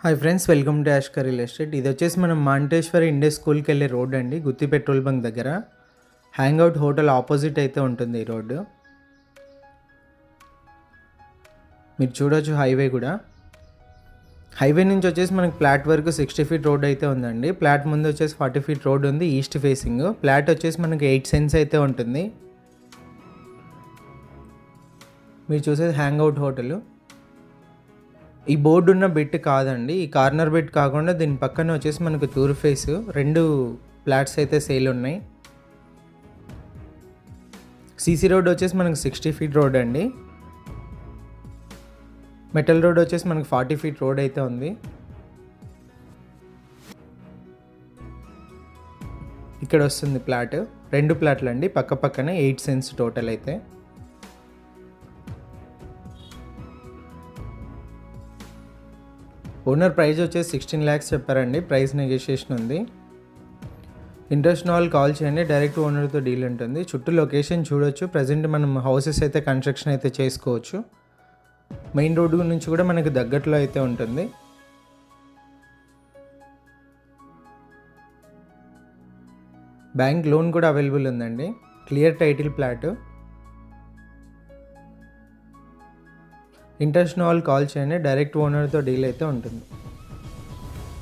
Hi friends, welcome to యాష్కర్ real estate. ఇది వచ్చేసి మనం మాంటేశ్వరి ఇండియా స్కూల్కి వెళ్ళే రోడ్ అండి, గుత్తి పెట్రోల్ బంక్ దగ్గర. హ్యాంగ్అవుట్ హోటల్ ఆపోజిట్ అయితే ఉంటుంది ఈ రోడ్డు. మీరు చూడొచ్చు హైవే కూడా. హైవే నుంచి వచ్చేసి మనకి ప్లాట్ వరకు 60 ఫీట్ రోడ్ అయితే ఉందండి. ప్లాట్ ముందు వచ్చేసి 40 ఫీట్ రోడ్ ఉంది, ఈస్ట్ ఫేసింగ్. ప్లాట్ వచ్చేసి మనకి 8 సెంట్స్ అయితే ఉంటుంది. మీరు చూసేది హ్యాంగ్అవుట్ హోటల్. ఈ బోర్డు ఉన్న బిట్ కాదండి, ఈ కార్నర్ బిట్ కాకుండా దీని పక్కన వచ్చేసి మనకు తూర్ ఫేస్ 2 ఫ్లాట్స్ అయితే సేల్ ఉన్నాయి. సీసీ రోడ్ వచ్చేసి మనకు 60 ఫీట్ రోడ్ అండి. మెటల్ రోడ్ వచ్చేసి మనకు 40 ఫీట్ రోడ్ అయితే ఉంది. ఇక్కడ వస్తుంది ప్లాట్, 2 ప్లాట్లు అండి, పక్క పక్కనే 8 సెంట్స్ టోటల్ అయితే. ఓనర్ ప్రైస్ వచ్చేసి 16 lakhs చెప్పారండి. ప్రైస్ నెగోషియేషన్ ఉంది. ఇంట్రెస్ట్ ఉన్న వాళ్ళు కాల్ చేయండి, డైరెక్ట్ ఓనర్తో డీల్ ఉంటుంది. చుట్టూ లొకేషన్ చూడొచ్చు. ప్రజెంట్ మనం హౌసెస్ అయితే కన్స్ట్రక్షన్ అయితే చేసుకోవచ్చు. మెయిన్ రోడ్డు నుంచి కూడా మనకు దగ్గరలో అయితే ఉంటుంది. బ్యాంక్ లోన్ కూడా అవైలబుల్ ఉందండి. Clear title plot. ఇంట్రెస్ట్ ఉన్న వాళ్ళు కాల్ చేయండి, డైరెక్ట్ ఓనర్తో డీల్ అయితే ఉంటుంది.